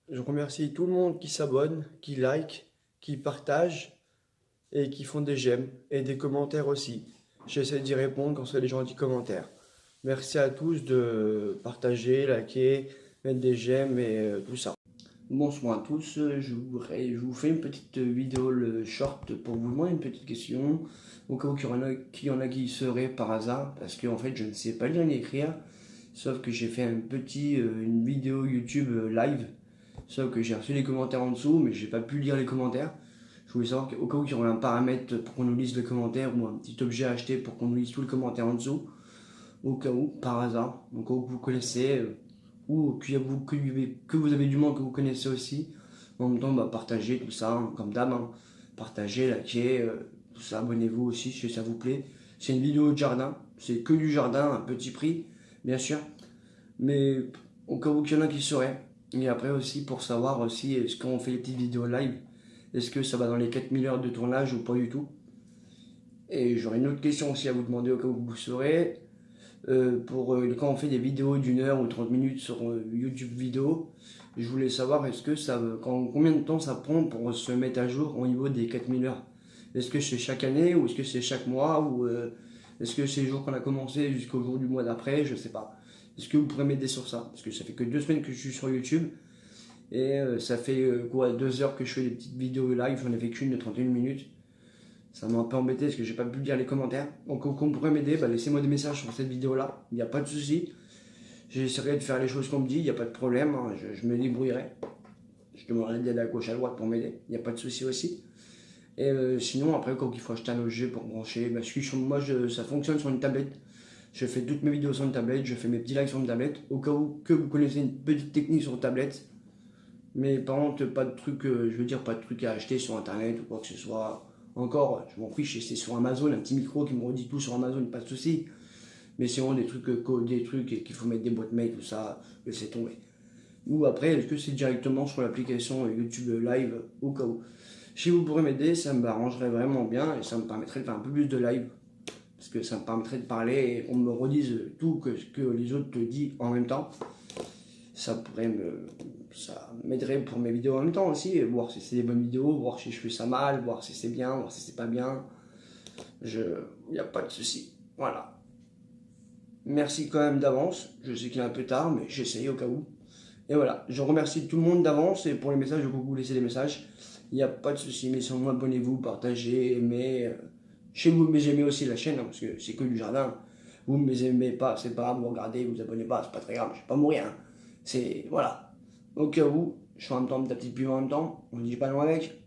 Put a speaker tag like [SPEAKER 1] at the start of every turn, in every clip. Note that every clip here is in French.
[SPEAKER 1] Je remercie tout le monde qui s'abonne, qui like, qui partage et qui font des j'aime et des commentaires aussi. J'essaie d'y répondre quand c'est les gentils commentaires. Merci à tous de partager, liker, mettre des j'aime et tout ça. Bonsoir à tous, je vous fais une petite vidéo le short pour vous demander une petite question, au cas où il y en a qui seraient par hasard, parce que en fait je ne sais pas lire ni écrire, sauf que j'ai fait une vidéo YouTube live, sauf que j'ai reçu les commentaires en dessous, mais j'ai pas pu lire les commentaires. Je voulais savoir au cas où il y aurait un paramètre pour qu'on nous lise les commentaires ou un petit objet à acheter pour qu'on nous lise tous les commentaires en dessous, au cas où, par hasard, donc au cas où vous connaissez, ou que vous avez du monde que vous connaissez aussi. En même temps, bah, partagez tout ça, hein, comme d'hab, hein. Partagez, likez, tout ça, abonnez-vous aussi si ça vous plaît. C'est une vidéo de jardin, c'est que du jardin, à petit prix, bien sûr, mais au cas où il y en a qui sauraient. Et après aussi, pour savoir aussi, est-ce qu'on fait les petites vidéos live, est-ce que ça va dans les 4000 heures de tournage ou pas du tout. Et j'aurais une autre question aussi à vous demander au cas où vous saurez. Quand on fait des vidéos d'une heure ou 30 minutes sur YouTube vidéo, je voulais savoir combien de temps ça prend pour se mettre à jour au niveau des 4000 heures. Est-ce que c'est chaque année ou est-ce que c'est chaque mois ou est-ce que c'est le jour qu'on a commencé jusqu'au jour du mois d'après, je sais pas. Est-ce que vous pourrez m'aider sur ça? Parce que ça fait que 2 semaines que je suis sur YouTube et ça fait 2 heures que je fais des petites vidéos live, j'en ai fait qu'une de 31 minutes. Ça m'a un peu embêté parce que j'ai pas pu lire les commentaires. Donc, quand vous pourrez m'aider, bah, laissez-moi des messages sur cette vidéo-là. Il n'y a pas de souci. J'essaierai de faire les choses qu'on me dit. Il n'y a pas de problème, hein. Je me débrouillerai. Je demanderai de l'aide à gauche à droite pour m'aider. Il n'y a pas de souci aussi. Et sinon, après, quand il faut acheter un objet pour brancher, bah, ça fonctionne sur une tablette. Je fais toutes mes vidéos sur une tablette. Je fais mes petits lives sur une tablette. Au cas où que vous connaissez une petite technique sur une tablette. Mais par contre, pas de truc, je veux dire, pas de truc à acheter sur internet ou quoi que ce soit. Encore, je m'en fiche, c'est sur Amazon, un petit micro qui me redit tout sur Amazon, pas de souci. Mais sinon, des trucs qu'il faut mettre des boîtes mail, tout ça, laissez tomber. Ou après, est-ce que c'est directement sur l'application YouTube Live, au cas où. Si vous pourrez m'aider, ça m'arrangerait vraiment bien et ça me permettrait de faire un peu plus de live. Parce que ça me permettrait de parler et qu'on me redise tout ce que les autres te disent en même temps. Ça m'aiderait pour mes vidéos en même temps aussi, voir si c'est des bonnes vidéos, voir si je fais ça mal, voir si c'est bien, voir si c'est pas bien. Il n'y a pas de souci. Voilà. Merci quand même d'avance. Je sais qu'il est un peu tard, mais j'essaye au cas où. Et voilà. Je remercie tout le monde d'avance et pour les messages, je peux vous laisser des messages. Il n'y a pas de souci. Mais sinon, abonnez-vous, partagez, aimez. Chez vous, mais j'aimez aussi la chaîne, hein, parce que c'est que du jardin. Vous ne aimez pas, c'est pas grave, vous regardez, vous abonnez pas, c'est pas très grave, je vais pas mourir, hein. C'est. Voilà. Au cas où, je suis en même temps de ta petite pub en même temps, on ne dit pas loin avec.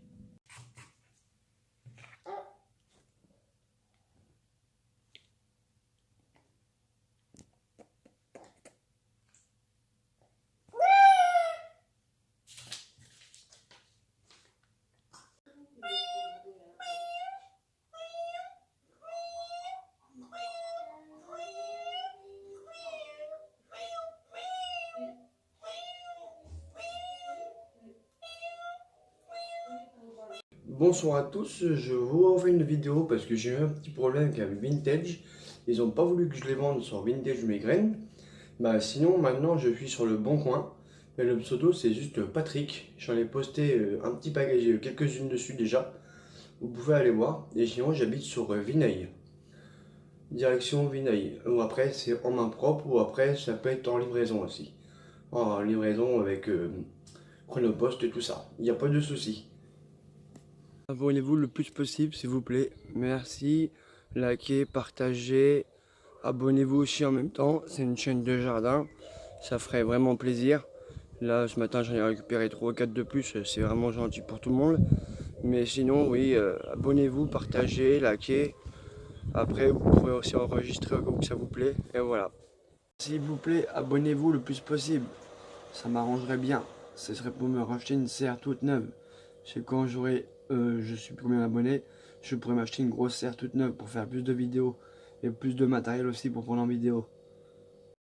[SPEAKER 1] Bonsoir à tous, je vous refais une vidéo parce que j'ai eu un petit problème avec Vintage. Ils n'ont pas voulu que je les vende sur Vintage mes graines. Bah sinon maintenant je suis sur le bon coin. Mais le pseudo c'est juste Patrick. J'en ai posté un petit paquet, j'ai eu quelques-unes dessus déjà. Vous pouvez aller voir. Et sinon j'habite sur Vinaille. Direction Vinaille. Ou après c'est en main propre ou après ça peut être en livraison aussi. En livraison avec Chronopost et tout ça. Il n'y a pas de souci. Abonnez-vous le plus possible, s'il vous plaît. Merci. Likez, partagez. Abonnez-vous aussi en même temps. C'est une chaîne de jardin. Ça ferait vraiment plaisir. Là, ce matin, j'en ai récupéré 3 ou 4 de plus. C'est vraiment gentil pour tout le monde. Mais sinon, oui, abonnez-vous, partagez, likez. Après, vous pourrez aussi enregistrer au cas où ça vous plaît. Et voilà. S'il vous plaît, abonnez-vous le plus possible. Ça m'arrangerait bien. Ce serait pour me racheter une serre toute neuve. C'est quand je suis plus combien d'abonnés, je pourrais m'acheter une grosse serre toute neuve pour faire plus de vidéos et plus de matériel aussi pour prendre en vidéo.